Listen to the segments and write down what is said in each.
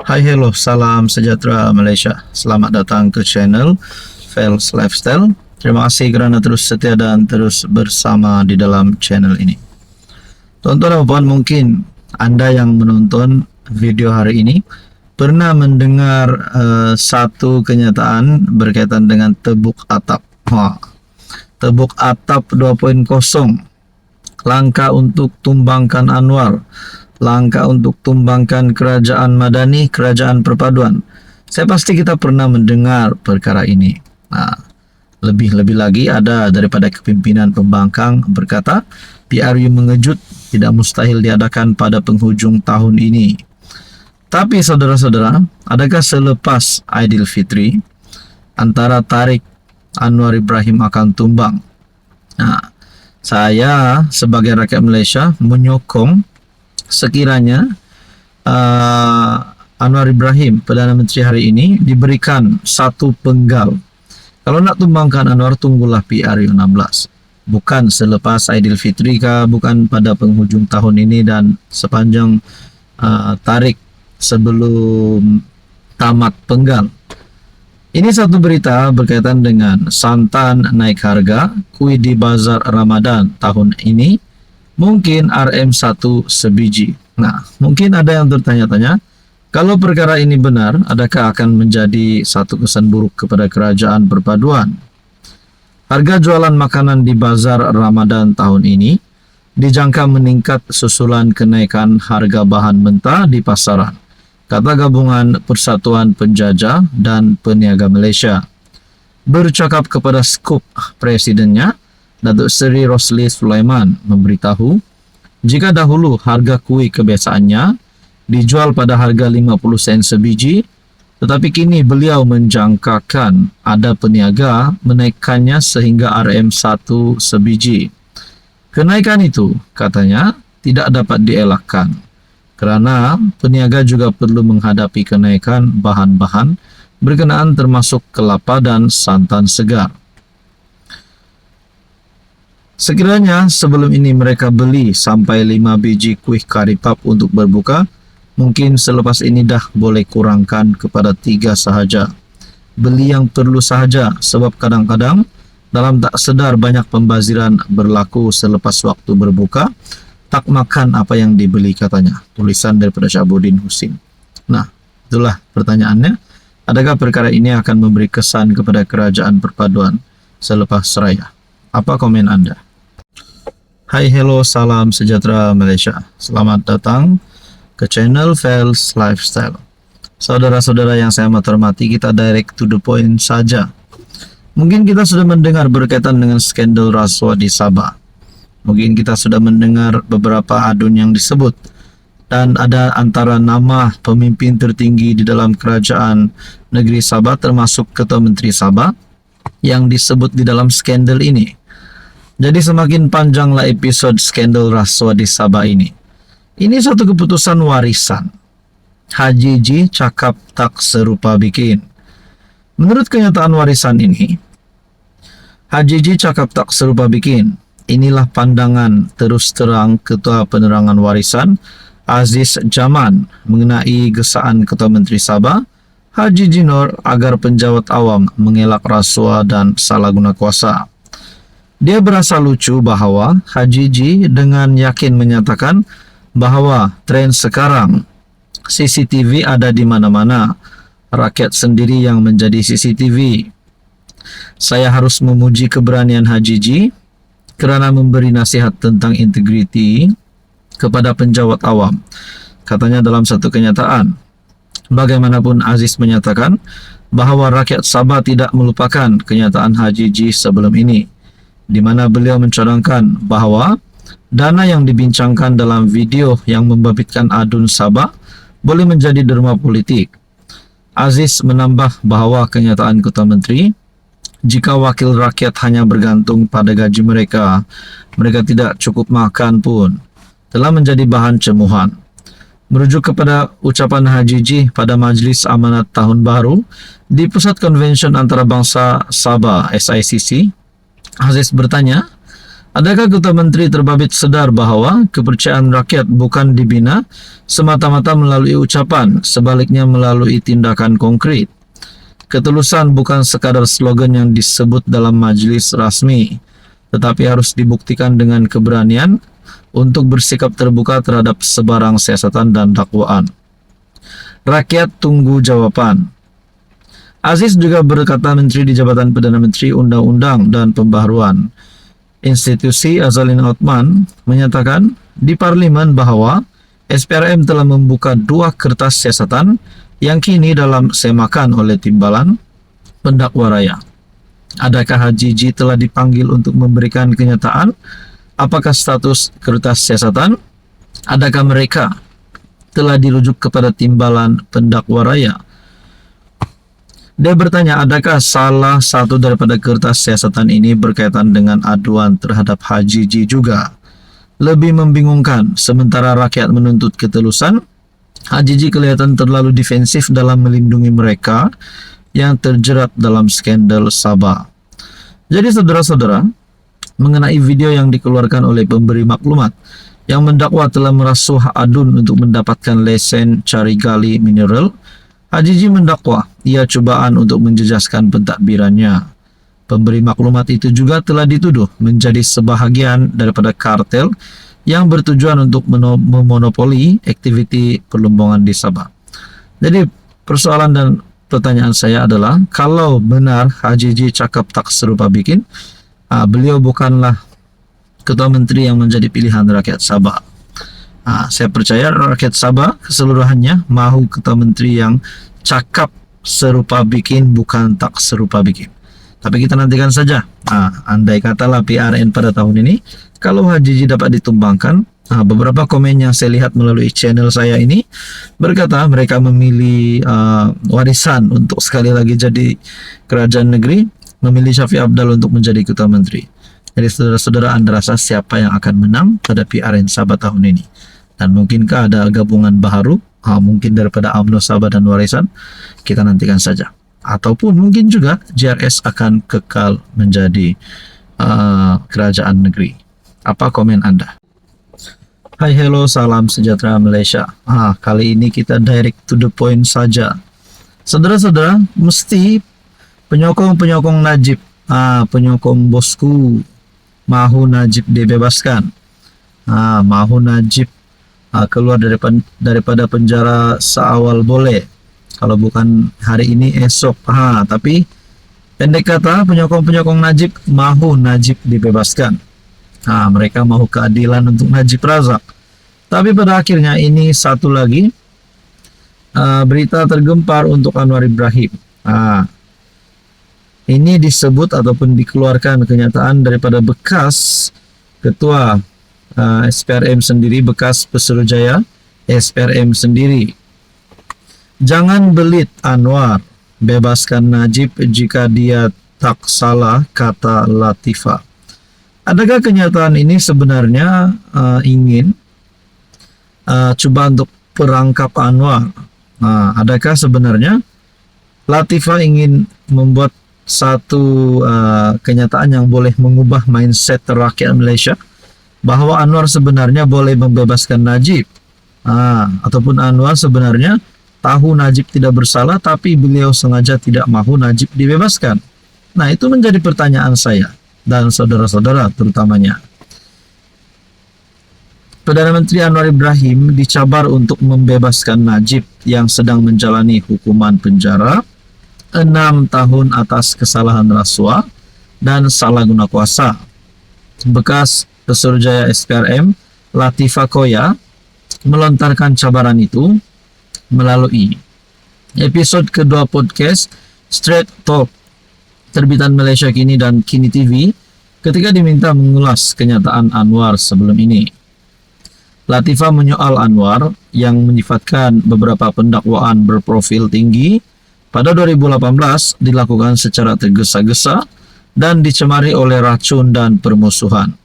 Hai, hello, salam sejahtera Malaysia. Selamat datang ke channel Fels Lifestyle. Terima kasih kerana terus setia dan terus bersama di dalam channel ini. Tuan-tuan dan puan, mungkin anda yang menonton video hari ini pernah mendengar satu kenyataan berkaitan dengan tebuk atap. Tebuk atap 2.0, langkah untuk tumbangkan Anwar, langkah untuk tumbangkan kerajaan madani, kerajaan perpaduan. Saya pasti kita pernah mendengar perkara ini. Lebih-lebih lagi ada daripada kepimpinan pembangkang berkata, PRU mengejut, tidak mustahil diadakan pada penghujung tahun ini. Tapi saudara-saudara, adakah selepas Aidilfitri antara Tariq Anwar Ibrahim akan tumbang? Saya sebagai rakyat Malaysia menyokong sekiranya Anwar Ibrahim, Perdana Menteri hari ini, diberikan satu penggal. Kalau nak tumbangkan Anwar, tunggulah PRU 16. Bukan selepas Aidilfitri kah, bukan pada penghujung tahun ini dan sepanjang tarik sebelum tamat penggal. Ini satu berita berkaitan dengan santan naik harga, kuih di bazar Ramadan tahun ini, mungkin RM1 sebiji. Mungkin ada yang bertanya-tanya, kalau perkara ini benar, adakah akan menjadi satu kesan buruk kepada kerajaan perpaduan? Harga jualan makanan di bazar Ramadan tahun ini dijangka meningkat susulan kenaikan harga bahan mentah di pasaran, kata Gabungan Persatuan Penjajah dan Peniaga Malaysia. Bercakap kepada skup presidennya, Datuk Seri Rosli Sulaiman memberitahu, jika dahulu harga kuih kebiasaannya dijual pada harga 50 sen sebiji, tetapi kini beliau menjangkakan ada peniaga menaikkannya sehingga RM1 sebiji. Kenaikan itu, katanya, tidak dapat dielakkan, kerana peniaga juga perlu menghadapi kenaikan bahan-bahan berkenaan termasuk kelapa dan santan segar. Sekiranya sebelum ini mereka beli sampai 5 biji kuih karipap untuk berbuka, mungkin selepas ini dah boleh kurangkan kepada 3 sahaja. Beli yang perlu sahaja, sebab kadang-kadang dalam tak sedar banyak pembaziran berlaku selepas waktu berbuka, tak makan apa yang dibeli, katanya. Tulisan daripada Syahabuddin Husin. Itulah pertanyaannya. Adakah perkara ini akan memberi kesan kepada kerajaan perpaduan selepas raya? Apa komen anda? Hai, hello, salam sejahtera Malaysia. Selamat datang ke channel Fels Lifestyle. Saudara-saudara yang saya amat hormati, kita direct to the point saja. Mungkin kita sudah mendengar berkaitan dengan skandal rasuah di Sabah. Mungkin kita sudah mendengar beberapa adun yang disebut. Dan ada antara nama pemimpin tertinggi di dalam kerajaan negeri Sabah, termasuk Ketua Menteri Sabah, yang disebut di dalam skandal ini. Jadi semakin panjanglah episod skandal rasuah di Sabah ini. Ini suatu keputusan warisan. Haji G cakap tak serupa bikin. Menurut kenyataan warisan ini, Haji G cakap tak serupa bikin. Inilah pandangan terus terang Ketua Penerangan Warisan Aziz Jaman mengenai gesaan Ketua Menteri Sabah Haji G Nur agar penjawat awam mengelak rasuah dan salah guna kuasa. Dia berasa lucu bahawa Haji G dengan yakin menyatakan bahawa tren sekarang CCTV ada di mana-mana, rakyat sendiri yang menjadi CCTV. Saya harus memuji keberanian Haji G kerana memberi nasihat tentang integriti kepada penjawat awam, katanya dalam satu kenyataan. Bagaimanapun, Aziz menyatakan bahawa rakyat Sabah tidak melupakan kenyataan Haji G sebelum ini, di mana beliau mencadangkan bahawa dana yang dibincangkan dalam video yang membabitkan adun Sabah boleh menjadi derma politik. Aziz menambah bahawa kenyataan Ketua Menteri, jika wakil rakyat hanya bergantung pada gaji mereka, mereka tidak cukup makan pun, telah menjadi bahan cemuhan. Merujuk kepada ucapan Haji G pada Majlis Amanat Tahun Baru di Pusat Konvensyen Antarabangsa Sabah SICC, Aziz bertanya, Adakah Ketua Menteri terbabit sadar bahwa kepercayaan rakyat bukan dibina semata-mata melalui ucapan, sebaliknya melalui tindakan konkret? Ketulusan bukan sekadar slogan yang disebut dalam majelis rasmi, tetapi harus dibuktikan dengan keberanian untuk bersikap terbuka terhadap sebarang siasatan dan dakwaan. Rakyat tunggu jawaban. Aziz juga berkata Menteri di Jabatan Perdana Menteri Undang-Undang dan Pembaharuan Institusi Azalin Othman menyatakan di Parlimen bahwa SPRM telah membuka 2 kertas siasatan yang kini dalam semakan oleh timbalan pendakwa raya. Adakah HJJ telah dipanggil untuk memberikan kenyataan apakah status kertas siasatan? Adakah mereka telah dirujuk kepada timbalan pendakwa raya? Dia bertanya, adakah salah satu daripada kertas siasatan ini berkaitan dengan aduan terhadap HJJ juga? Lebih membingungkan, sementara rakyat menuntut ketelusan, HJJ kelihatan terlalu defensif dalam melindungi mereka yang terjerat dalam skandal Sabah. Jadi saudara-saudara, mengenai video yang dikeluarkan oleh pemberi maklumat yang mendakwa telah merasuh adun untuk mendapatkan lesen cari gali mineral, HJJ mendakwa ia cubaan untuk menjejaskan pentadbirannya. Pemberi maklumat itu juga telah dituduh menjadi sebahagian daripada kartel yang bertujuan untuk memonopoli aktiviti perlumbungan di Sabah. Jadi persoalan dan pertanyaan saya adalah, kalau benar HJJ cakap tak serupa bikin, beliau bukanlah Ketua Menteri yang menjadi pilihan rakyat Sabah. Saya percaya rakyat Sabah keseluruhannya mahu Ketua Menteri yang cakap serupa bikin, bukan tak serupa bikin. Tapi kita nantikan saja. Andai katalah PRN pada tahun ini, kalau HJJ dapat ditumbangkan, beberapa komen yang saya lihat melalui channel saya ini berkata mereka memilih warisan untuk sekali lagi jadi kerajaan negeri, memilih Syafiq Abdal untuk menjadi Ketua Menteri. Jadi saudara-saudara, Anda rasa siapa yang akan menang pada PRN Sabah tahun ini? Dan mungkinkah ada gabungan baharu, mungkin daripada UMNO Sabah dan Warisan? Kita nantikan saja. Ataupun mungkin juga JRS akan kekal menjadi kerajaan negeri. Apa komen Anda? Hai, hello, salam sejahtera Malaysia. Kali ini kita direct to the point saja. Saudara-saudara, mesti penyokong-penyokong Najib, penyokong bosku, mahu Najib dibebaskan, mahu Najib keluar daripada penjara seawal boleh, kalau bukan hari ini esok. Tapi pendek kata, penyokong-penyokong Najib mahu Najib dibebaskan. Mereka mahu keadilan untuk Najib Razak. Tapi pada akhirnya ini satu lagi berita tergempar untuk Anwar Ibrahim. Ini disebut ataupun dikeluarkan kenyataan daripada bekas ketua SPRM sendiri, bekas Pesuruhjaya SPRM sendiri. Jangan belit Anwar, bebaskan Najib jika dia tak salah, kata Latifah. Adakah kenyataan ini sebenarnya ingin cuba untuk perangkap Anwar? Adakah sebenarnya Latifah ingin membuat satu kenyataan yang boleh mengubah mindset rakyat Malaysia, bahwa Anwar sebenarnya boleh membebaskan Najib, ataupun Anwar sebenarnya tahu Najib tidak bersalah tapi beliau sengaja tidak mahu Najib dibebaskan? Nah, itu menjadi pertanyaan saya dan saudara-saudara terutamanya. Perdana Menteri Anwar Ibrahim dicabar untuk membebaskan Najib yang sedang menjalani hukuman penjara 6 tahun atas kesalahan rasuah dan salah guna kuasa. Bekas Pesuruhjaya SPRM Latifah Koya melontarkan cabaran itu melalui episod kedua podcast Straight Talk terbitan Malaysia Kini dan Kini TV ketika diminta mengulas kenyataan Anwar sebelum ini. Latifah menyoal Anwar yang menyifatkan beberapa pendakwaan berprofil tinggi pada 2018 dilakukan secara tergesa-gesa dan dicemari oleh racun dan permusuhan.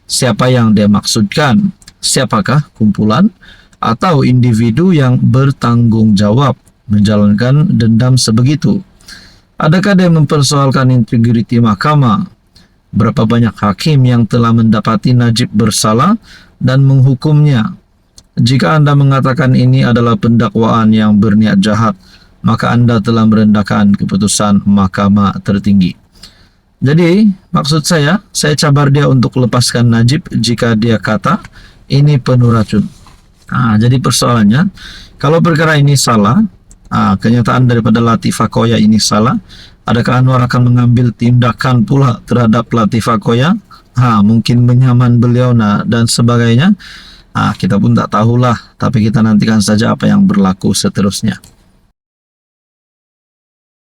Siapa yang dia maksudkan? Siapakah kumpulan atau individu yang bertanggung jawab menjalankan dendam sebegitu? Adakah dia mempersoalkan integriti mahkamah? Berapa banyak hakim yang telah mendapati Najib bersalah dan menghukumnya. Jika Anda mengatakan ini adalah pendakwaan yang berniat jahat, maka Anda telah merendahkan keputusan mahkamah tertinggi. Jadi, maksud saya cabar dia untuk lepaskan Najib jika dia kata ini penuh racun. Jadi persoalannya, kalau perkara ini salah, kenyataan daripada Latifah Koya ini salah, adakah Anwar akan mengambil tindakan pula terhadap Latifah Koya? Mungkin menyaman beliau dan sebagainya. Kita pun tak tahulah, tapi kita nantikan saja apa yang berlaku seterusnya.